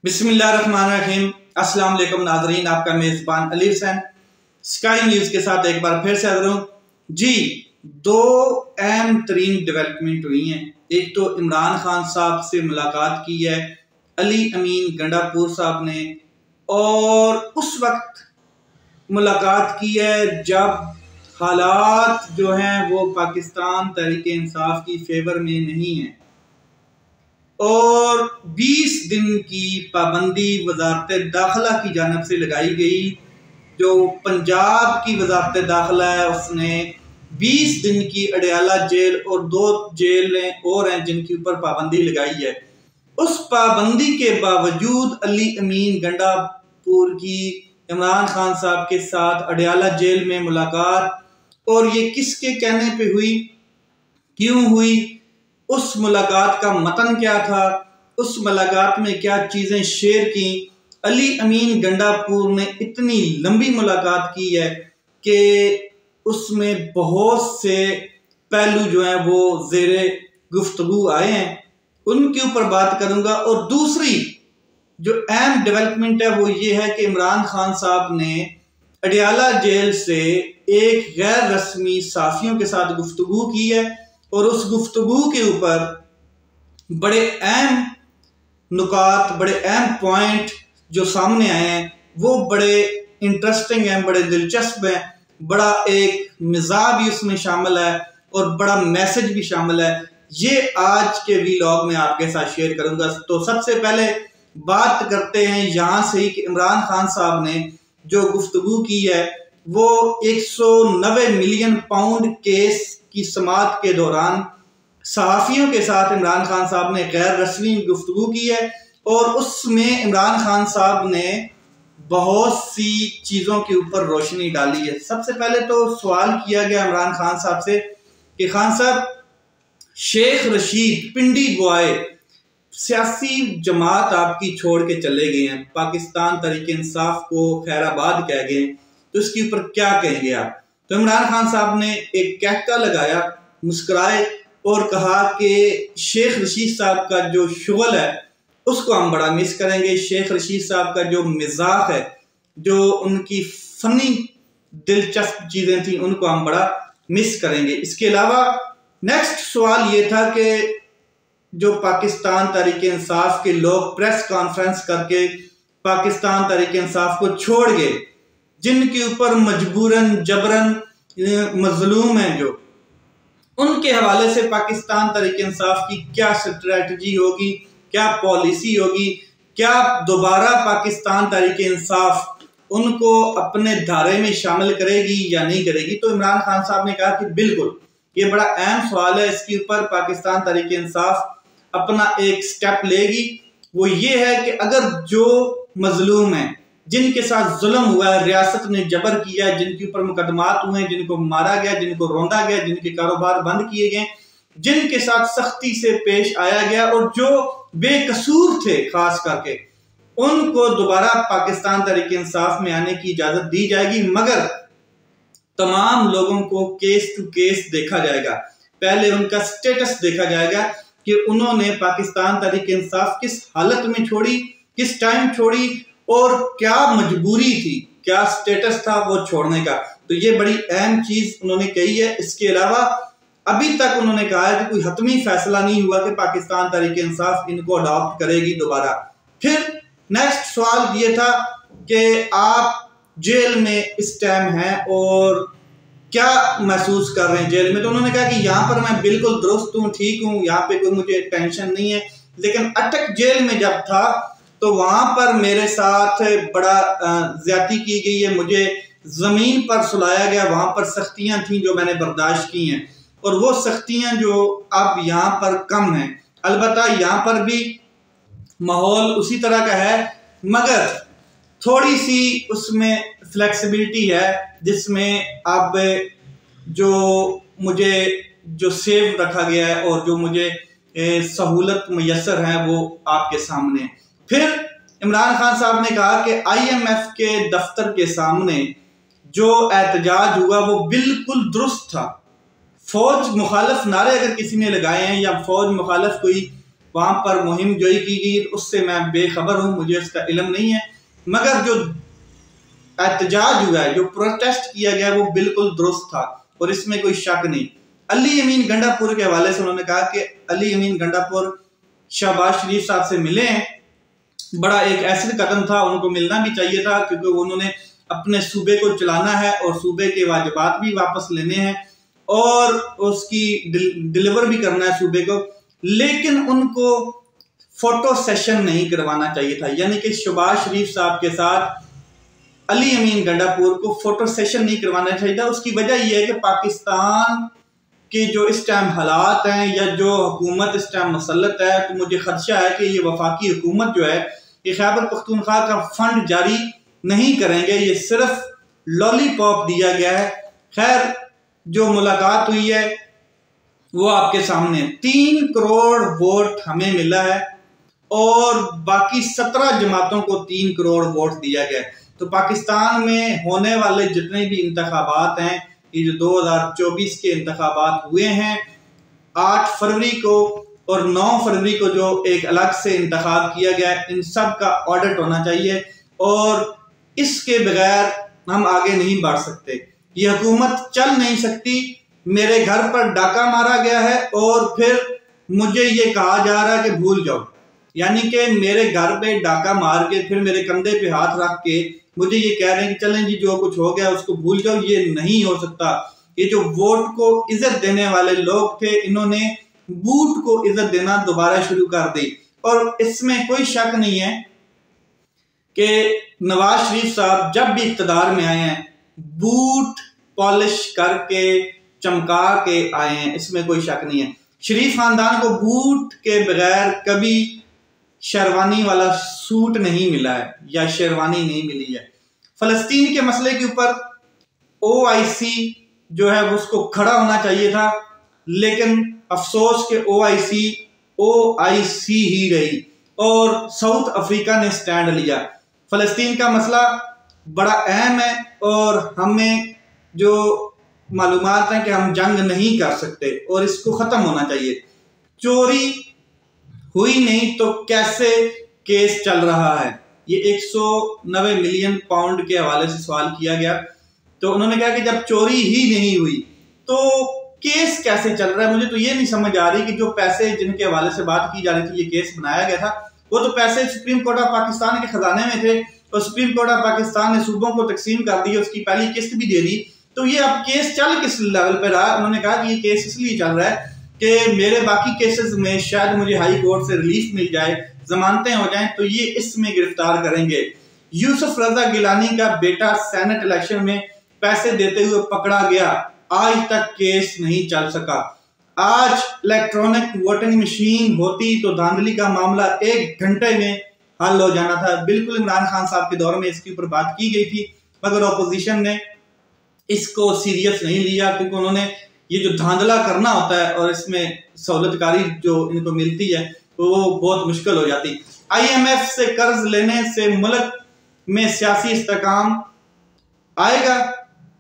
बिस्मिल्लाहिर्रहमानिर्रहीम। अस्सलाम वालेकुम नाज़रीन, आपका मेज़बान अली हुसैन स्काई न्यूज़ के साथ एक बार फिर से हाज़िर हूँ जी। दो अहम तरीन डेवलपमेंट हुई हैं। एक तो इमरान खान साहब से मुलाकात की है अली अमीन गंडापुर साहब ने, और उस वक्त मुलाकात की है जब हालात जो हैं वो पाकिस्तान तहरीक इंसाफ की फेवर में नहीं है, और 20 दिन की पाबंदी वजारत दाखिला की जानिब से लगाई गई। जो पंजाब की वजारत दाखिला है उसने 20 दिन की अडयाला जेल और 2 जेलें और हैं जिनके ऊपर पाबंदी लगाई है। उस पाबंदी के बावजूद अली अमीन गंडापुर की इमरान खान साहब के साथ अडयाला जेल में मुलाकात, और ये किसके कहने पे हुई, क्यों हुई, उस मुलाकात का मतन क्या था, उस मुलाकात में क्या चीज़ें शेयर की। अली अमीन गंडापुर ने इतनी लंबी मुलाकात की है कि उसमें बहुत से पहलू जो हैं वो ज़ेरे गुफ्तगू आए हैं, उनके ऊपर बात करूंगा। और दूसरी जो अहम डेवलपमेंट है वो ये है कि इमरान खान साहब ने अडयाला जेल से एक गैर रस्मी साफियों के साथ गुफ्तगू की है, और उस गुफ्तगू के ऊपर बड़े अहम नुकात, बड़े अहम पॉइंट जो सामने आए हैं वो बड़े इंटरेस्टिंग हैं, बड़े दिलचस्प हैं। बड़ा एक मिजाज भी उसमें शामिल है और बड़ा मैसेज भी शामिल है। ये आज के व्लॉग में आपके साथ शेयर करूंगा। तो सबसे पहले बात करते हैं यहाँ से ही कि इमरान खान साहब ने जो गुफ्तगू की है वो 190 मिलियन पाउंड केस की समाअत के दौरान सहाफ़ियों के साथ इमरान खान साहब ने गैर रस्मी गुफ्तगू की है, और उसमें इमरान खान साहब ने बहुत सी चीज़ों के ऊपर रोशनी डाली है। सबसे पहले तो सवाल किया गया इमरान खान साहब से कि खान साहब, शेख रशीद पिंडी बॉय सियासी जमात आपकी छोड़ के चले गए हैं, पाकिस्तान तहरीक इंसाफ को खैराबाद कह गए, तो इसके ऊपर क्या कहेंगे आप। तो इमरान खान साहब ने एक कहका लगाया, मुस्कुराए और कहा कि शेख रशीद साहब का जो शुगल है उसको हम बड़ा मिस करेंगे। शेख रशीद साहब का जो मिजाज है, जो उनकी फनी दिलचस्प चीज़ें थी, उनको हम बड़ा मिस करेंगे। इसके अलावा नेक्स्ट सवाल ये था कि जो पाकिस्तान तहरीक इंसाफ के लोग प्रेस कॉन्फ्रेंस करके पाकिस्तान तहरीक इंसाफ को छोड़ गए, जिनके ऊपर मजबूरन जबरन मजलूम हैं, जो उनके हवाले से पाकिस्तान तहरीक इंसाफ की क्या स्ट्रेटजी होगी, क्या पॉलिसी होगी, क्या दोबारा पाकिस्तान तहरीक इंसाफ उनको अपने धारे में शामिल करेगी या नहीं करेगी। तो इमरान खान साहब ने कहा कि बिल्कुल ये बड़ा अहम सवाल है, इसके ऊपर पाकिस्तान तहरीक इंसाफ अपना एक स्टेप लेगी। वो ये है कि अगर जो मजलूम हैं, जिनके साथ जुल्म हुआ है, रियासत ने जबर किया है, जिनके ऊपर मुकदमात हुए हैं, जिनको मारा गया, जिनको रौंदा गया, जिनके कारोबार बंद किए गए, जिनके साथ सख्ती से पेश आया गया और जो बेकसूर थे खास करके, उनको दोबारा पाकिस्तान तहरीक इंसाफ में आने की इजाजत दी जाएगी, मगर तमाम लोगों को केस टू केस देखा जाएगा। पहले उनका स्टेटस देखा जाएगा कि उन्होंने पाकिस्तान तहरीक इंसाफ किस हालत में छोड़ी, किस टाइम छोड़ी, और क्या मजबूरी थी, क्या स्टेटस था वो छोड़ने का। तो ये बड़ी अहम चीज उन्होंने कही है। इसके अलावा अभी तक उन्होंने कहा है कि कोई हतमी फैसला नहीं हुआ कि पाकिस्तान तहरीक इंसाफ इनको अडॉप्ट करेगी दोबारा। फिर नेक्स्ट सवाल ये था कि आप जेल में इस टाइम हैं और क्या महसूस कर रहे हैं जेल में। तो उन्होंने कहा कि यहाँ पर मैं बिल्कुल दुरुस्त हूँ, ठीक हूँ, यहाँ पे कोई मुझे टेंशन नहीं है, लेकिन अटक जेल में जब था तो वहां पर मेरे साथ बड़ा ज्यादती की गई है, मुझे जमीन पर सुलाया गया, वहां पर सख्तियां थी जो मैंने बर्दाश्त की हैं, और वो सख्तियां जो अब यहाँ पर कम हैं। अलबत्ता यहाँ पर भी माहौल उसी तरह का है, मगर थोड़ी सी उसमें फ्लेक्सिबिलिटी है, जिसमें अब जो मुझे जो सेव रखा गया है और जो मुझे सहूलत मैसर है वो आपके सामने है। फिर इमरान खान साहब ने कहा कि IMF के दफ्तर के सामने जो एहतजाज हुआ वो बिल्कुल दुरुस्त था। फौज मुखालफ नारे अगर किसी ने लगाए हैं या फौज मुखालफ कोई वहाँ पर मुहिम जोई की गई, उससे मैं बेखबर हूँ, मुझे उसका इल्म नहीं है। मगर जो एहतजाज हुआ है, जो प्रोटेस्ट किया गया, वो बिल्कुल दुरुस्त था और इसमें कोई शक नहीं। अली अमीन गंडापुर के हवाले से उन्होंने कहा कि अली अमीन गंडापुर शहबाज शरीफ साहब से मिले हैं, बड़ा एक ऐसा कदम था, उनको मिलना भी चाहिए था, क्योंकि उन्होंने अपने सूबे को चलाना है और सूबे के वाजिबात भी वापस लेने हैं और उसकी डिलीवर भी करना है सूबे को। लेकिन उनको फोटो सेशन नहीं करवाना चाहिए था, यानी कि शहबाज शरीफ साहब के साथ अली अमीन गंडापुर को फोटो सेशन नहीं करवाना चाहिए था। उसकी वजह यह है कि पाकिस्तान के जो इस टाइम हालात हैं या जो हुकूमत इस टाइम मुसल्लत है, तो मुझे खदशा है कि ये वफाकी हुकूमत जो है ये खैबर पख्तूनख्वा का फंड जारी नहीं करेंगे, ये सिर्फ लॉलीपॉप दिया गया है। खैर, जो मुलाकात हुई है वो आपके सामने, 3 करोड़ वोट हमें मिला है और बाकी 17 जमातों को 3 करोड़ वोट दिया गया है। तो पाकिस्तान में होने वाले जितने भी इंतखाबात हैं, ये जो 2024 के इंतखाबात हुए हैं, 8 फरवरी को और 9 फरवरी को जो एक अलग से इंतखाब किया गया है, इन सब का ऑडिट होना चाहिए और इसके बगैर हम आगे नहीं बढ़ सकते। ये हुकूमत चल नहीं सकती। मेरे घर पर डाका मारा गया है और फिर मुझे ये कहा जा रहा है कि भूल जाओ, यानी कि मेरे घर पे डाका मार के फिर मेरे कंधे पे हाथ रख के मुझे ये कह रहे हैं कि चलें जी, जो कुछ हो गया उसको भूल जाओ। ये नहीं हो सकता। ये जो वोट को इज्जत देने वाले लोग थे, इन्होंने बूट को इज्जत देना दोबारा शुरू कर दी और इसमें कोई शक नहीं है कि नवाज शरीफ साहब जब भी इख्तिदार में आए हैं, बूट पॉलिश करके चमका के आए हैं, इसमें कोई शक नहीं है। शरीफ खानदान को बूट के बगैर कभी शेरवानी वाला सूट नहीं मिला है या शेरवानी नहीं मिली है। फलस्तीन के मसले के ऊपर OIC जो है उसको खड़ा होना चाहिए था, लेकिन अफसोस के OIC ही रही और साउथ अफ्रीका ने स्टैंड लिया। फलस्तीन का मसला बड़ा अहम है और हमें जो मालूमात है कि हम जंग नहीं कर सकते और इसको ख़त्म होना चाहिए। चोरी हुई नहीं तो कैसे केस चल रहा है, ये 190 मिलियन पाउंड के हवाले से सवाल किया गया, तो उन्होंने कहा कि जब चोरी ही नहीं हुई तो केस कैसे चल रहा है। मुझे तो ये नहीं समझ आ रही कि जो पैसे जिनके हवाले से बात की जा रही थी, ये केस बनाया गया था, वो तो पैसे सुप्रीम कोर्ट ऑफ पाकिस्तान के खजाने में थे और सुप्रीम कोर्ट ऑफ पाकिस्तान ने सूबों को तकसीम कर दी, उसकी पहली किस्त भी दे दी। तो ये अब केस चल किस लेवल पे रहा। उन्होंने कहा कि ये केस इसलिए चल रहा है कि मेरे बाकी केसेस में शायद मुझे हाई कोर्ट से रिलीफ मिल जाए, जमानतें हो जाएं, तो ये इसमें गिरफ्तार करेंगे। यूसुफ रजा गिलानी का बेटा सेनेट इलेक्शन में पैसे देते हुए पकड़ा गया, आज तक केस नहीं चल सका। आज इलेक्ट्रॉनिक वोटिंग मशीन होती तो धांधली का मामला 1 घंटे में हल हो जाना था। बिल्कुल इमरान खान साहब के दौर में इसके ऊपर बात की गई थी, मगर अपोजिशन ने इसको सीरियस नहीं लिया, क्योंकि उन्होंने ये जो धांधला करना होता है और इसमें सहूलतकारी जो इनको मिलती है तो वो बहुत मुश्किल हो जाती। IMF से कर्ज लेने से मुल्क में सियासी इस्तेकाम आएगा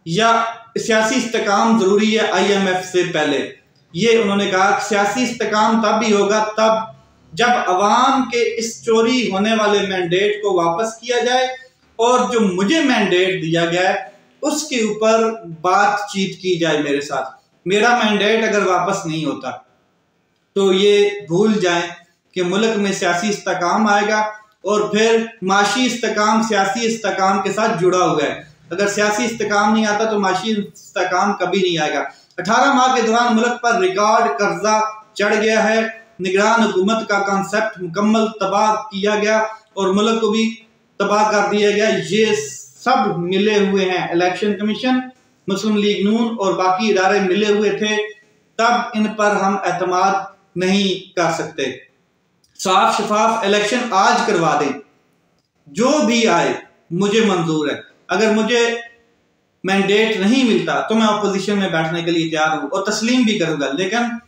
या सियासी इस्तेकाम जरूरी है IMF से पहले। ये उन्होंने कहा सियासी इस्तेकाम तब भी होगा तब जब अवाम के इस चोरी होने वाले मैंडेट को वापस किया जाए और जो मुझे मैंडेट दिया गया है उसके ऊपर बातचीत की जाए मेरे साथ। मेरा मैंडेट अगर वापस नहीं होता तो ये भूल जाएं कि मुल्क में सियासी इस्तेकाम आएगा और फिर माशी इस्तेकाम सियासी इस्तेकाम के साथ जुड़ा हुआ है। अगर सियासी इस्तेकाम नहीं आता तो माशी इस्तेकाम कभी नहीं आएगा। 18 माह के दौरान मुल्क पर रिकॉर्ड कर्जा चढ़ गया है, निगरान हुकूमत का कॉन्सेप्ट मुकम्मल तबाह किया गया और मुल्क को भी तबाह कर दिया गया। ये सब मिले हुए हैं, इलेक्शन कमीशन, मुस्लिम लीग नून और बाकी इदारे मिले हुए थे, तब इन पर हम एतमाद नहीं कर सकते। साफ शफाफ इलेक्शन आज करवा दें, जो भी आए मुझे मंजूर है। अगर मुझे मैंडेट नहीं मिलता तो मैं अपोजिशन में बैठने के लिए तैयार हूं और तस्लीम भी करूंगा, लेकिन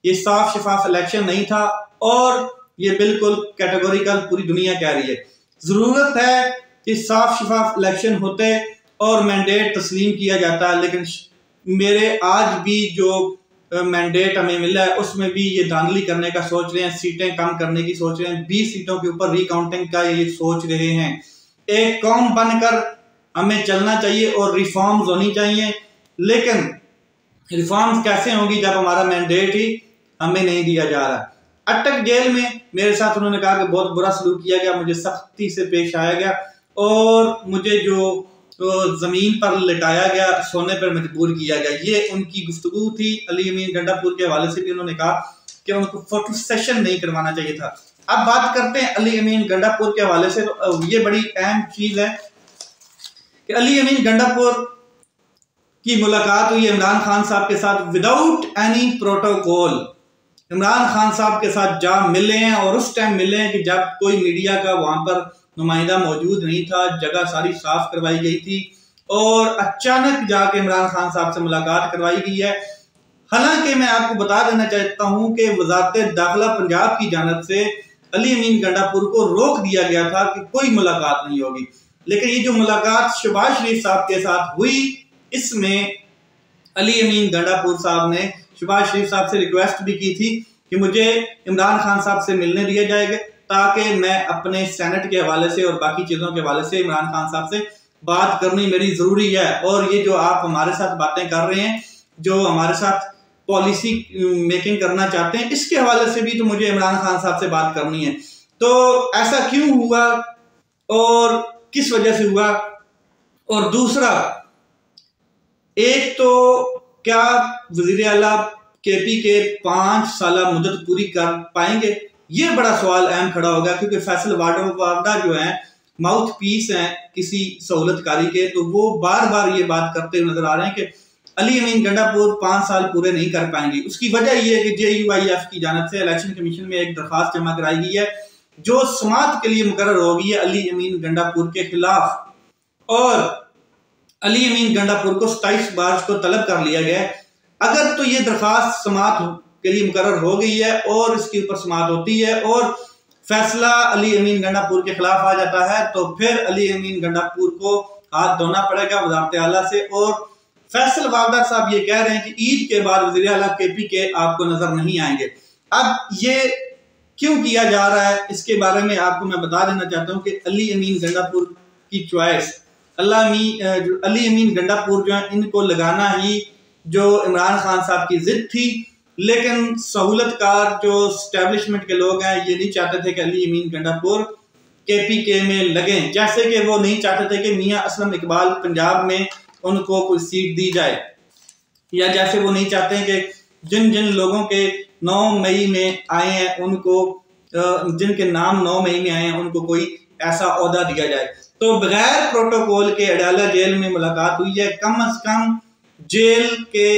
ये साफ शफाफ इलेक्शन नहीं था और ये बिल्कुल कैटेगोरिकल पूरी दुनिया कह रही है। जरूरत है कि साफ शफाफ इलेक्शन होते और मैंडेट तस्लीम किया जाता, लेकिन मेरे आज भी जो मैंडेट हमें मिला है उसमें भी ये धांधली करने का सोच रहे हैं, सीटें कम करने की सोच रहे हैं, 20 सीटों के ऊपर रिकाउंटिंग का ये सोच रहे हैं। एक कौम बनकर हमें चलना चाहिए और रिफॉर्म्स होनी चाहिए, लेकिन रिफॉर्म्स कैसे होंगी जब हमारा मैंडेट ही हमें नहीं दिया जा रहा। अटक जेल में मेरे साथ उन्होंने कहा कि बहुत बुरा सलूक किया गया, मुझे सख्ती से पेश आया गया और मुझे जो जमीन पर लिटाया गया, सोने पर मजबूर किया गया। ये उनकी गुफ्तगू थी। अली अमीन गंडापुर के हवाले से भी उन्होंने कहा कि उनको फोटो सेशन नहीं करवाना चाहिए था। अब बात करते हैं अली अमीन गंडापुर के हवाले से। तो ये बड़ी अहम चीज है कि अली अमीन गंडापुर की मुलाकात हुई इमरान खान साहब के साथ without any protocol. Imran Khan साहब के साथ जा मिले हैं और उस टाइम मिले हैं कि जब कोई मीडिया का वहां पर नुमाइंदा मौजूद नहीं था, जगह सारी साफ करवाई गई थी और अचानक जाके इमरान खान साहब से मुलाकात करवाई गई है। हालांकि मैं आपको बता देना चाहता हूं कि वजारत दाखिला पंजाब की जानिब से अली अमीन गंडापुर को रोक दिया गया था कि कोई मुलाकात नहीं होगी, लेकिन ये जो मुलाकात शहबाज शरीफ साहब के साथ हुई, इसमें अली अमीन गंडापुर साहब ने शहबाज शरीफ साहब से रिक्वेस्ट भी की थी कि मुझे इमरान खान साहब से मिलने दिया जाएगा ताकि मैं अपने सेनेट के हवाले से और बाकी चीजों के हवाले से इमरान खान साहब से बात करनी मेरी जरूरी है। और ये जो आप हमारे साथ बातें कर रहे हैं, जो हमारे साथ पॉलिसी मेकिंग करना चाहते हैं, इसके हवाले से भी तो मुझे इमरान खान साहब से बात करनी है। तो ऐसा क्यों हुआ और किस वजह से हुआ? और दूसरा, एक तो क्या वजीर आला केपी के 5 साल मुद्दत पूरी कर पाएंगे? ये बड़ा सवाल अहम खड़ा होगा, क्योंकि फैसल वाडा जो है माउथ पीस हैं किसी सहूलतकारी के, तो वो बार बार ये बात करते हुए नजर आ रहे हैं कि अली अमीन गंडापुर 5 साल पूरे नहीं कर पाएंगे। उसकी वजह ये है कि JUIF की जानिब से इलेक्शन कमीशन में एक दरखास्त जमा कराई गई है जो समाअत के लिए मुकर्रर हो गई है अली अमीन गंडापुर के खिलाफ, और अली अमीन गंडापुर को 27 मार्च को तलब कर लिया गया है। अगर तो ये दरखास्त समाअत के लिए मुकर्रर हो गई है और इसके ऊपर समाअत होती है और फैसला अली अमीन गंडापुर के खिलाफ आ जाता है, तो फिर अली अमीन गंडापुर को हाथ धोना पड़ेगा वज़ारत आला से। और फैसल वावदा साहब ये कह रहे हैं कि ईद के बाद वज़ीर आला केपी के आपको नजर नहीं आएंगे। अब ये क्यों किया जा रहा है, इसके बारे में आपको मैं बता देना चाहता हूँ कि अली अमीन गंडापुर की चॉइस, अली अमीन गंडापुर जो है, इनको लगाना ही जो इमरान खान साहब की जिद थी, लेकिन सहूलतकार जो स्टैब्लिशमेंट के लोग हैं ये नहीं चाहते थे कि अली अमीन गंडापुर KPK में लगें, जैसे कि वो नहीं चाहते थे कि मियां असलम इकबाल पंजाब में उनको कोई सीट दी जाए, या जैसे वो नहीं चाहते हैं कि जिन जिन लोगों के 9 मई में आए हैं उनको, जिनके नाम 9 मई में आए हैं उनको कोई ऐसा ओहदा दिया जाए। तो बगैर प्रोटोकॉल के अडाला जेल में मुलाकात हुई है। कम अज कम जेल के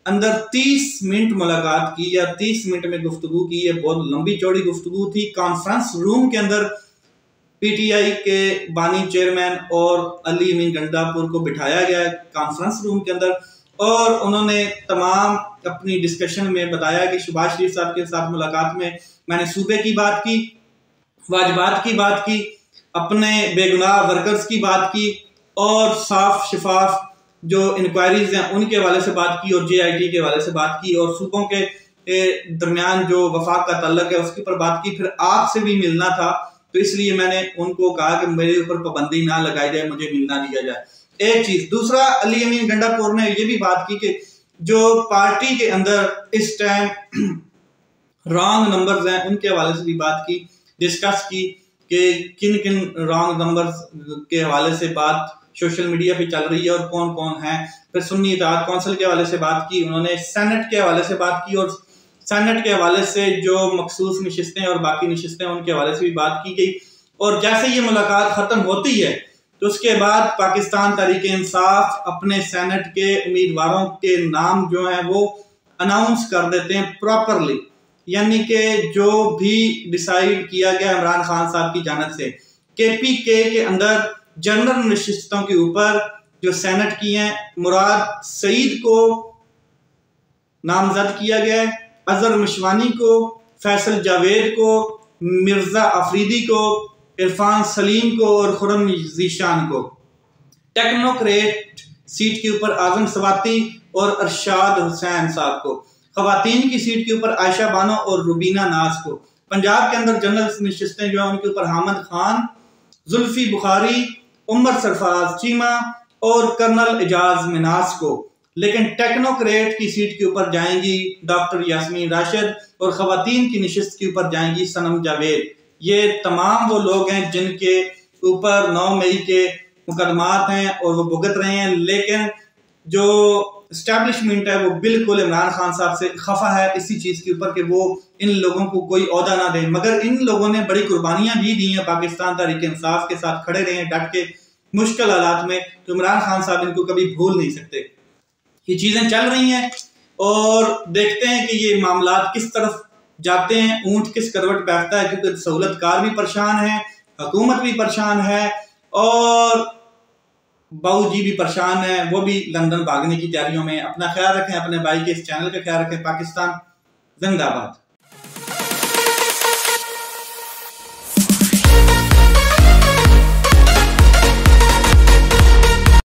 अंदर 30 मिनट मुलाकात की या 30 मिनट में गुफ्तगू की है। बहुत लंबी चौड़ी गुफ्तगू थी। कॉन्फ्रेंस रूम के अंदर PTI के बानी चेयरमैन और अली अमीन गंडापुर को बिठाया गया कॉन्फ्रेंस रूम के अंदर, और उन्होंने तमाम अपनी डिस्कशन में बताया कि शहबाज शरीफ साहब के साथ मुलाकात में मैंने सूबे की बात की, वाजिबात की बात की, अपने बेगुनाह वर्कर्स की बात की, और साफ शफाफ जो इंक्वायरीज हैं उनके हवाले से बात की, और JIT के हवाले से बात की, और सूबों के दरमियान जो वफाक का ताल्लुक है उसके ऊपर बात की। फिर आपसे भी मिलना था, तो इसलिए मैंने उनको कहा कि मेरे ऊपर पाबंदी ना लगाई जाए, मुझे मिलना दिया जाए। एक चीज। दूसरा, अली अमीन गंडापुर ने यह भी बात की कि जो पार्टी के अंदर इस टाइम रॉन्ग नंबर्स हैं उनके हवाले से भी बात की, डिस्कस की कि किन किन रॉन्ग नंबर्स के हवाले से बात सोशल मीडिया पे चल रही है और कौन कौन है। फिर सुन्नी इत्तेहाद कौंसिल के हवाले से बात की, उन्होंने सेनेट के हवाले से बात की, और सेनेट के हवाले से जो मखसूस नशिस्तें और बाकी नशिस्तें उनके हवाले से भी बात की गई। और जैसे ये मुलाकात खत्म होती है तो उसके बाद पाकिस्तान तहरीक इंसाफ अपने सेनेट के उम्मीदवारों के नाम जो है वो अनाउंस कर देते हैं प्रॉपरली, यानी कि जो भी डिसाइड किया गया इमरान खान साहब की जानिब से KPK के अंदर जनरल नशिस्तों के ऊपर जो सेनेट की हैं, मुराद सईद को नामजद किया गया है, अजहर मशवानी को, फैसल जावेद को, मिर्जा अफरीदी को, इरफान सलीम को और खुरम जीशान को। टेक्नोक्रेट सीट के ऊपर आजम सवाती और अरशाद हुसैन साहब को। खवातीन की सीट के ऊपर आयशा बानो और रुबीना नाज को। पंजाब के अंदर जनरल नशिस्तें जो है उनके ऊपर हामिद खान, जुल्फी बुखारी, उमर सरफराज चीमा और कर्नल एजाज मिनास को। लेकिन टेक्नोक्रेट की सीट के ऊपर जाएंगी डॉक्टर यास्मीन राशिद और खवातीन की नशिस्त के ऊपर जाएंगी सनम जावेद। ये तमाम वो लोग हैं जिनके ऊपर 9 मई के मुकदमात हैं और वो भुगत रहे हैं, लेकिन जो एस्टैब्लिशमेंट है वो बिल्कुल इमरान खान साहब से खफा है इसी चीज के ऊपर कि वो इन लोगों को कोई ओहदा ना दे। मगर इन लोगों ने बड़ी कुर्बानियां भी दी हैं, पाकिस्तान तहरीक इंसाफ के साथ खड़े रहे हैं डट के मुश्किल हालात में, तो इमरान खान साहब इनको कभी भूल नहीं सकते। ये चीजें चल रही हैं और देखते हैं कि ये मामला किस तरफ जाते हैं, ऊंट किस करवट बैठता है, क्योंकि सहूलतकार भी परेशान है, हुकूमत भी परेशान है और बाबू जी भी परेशान है, वो भी लंदन भागने की तैयारियों में। अपना ख्याल रखें, अपने भाई के इस चैनल का ख्याल रखें। पाकिस्तान जिंदाबाद।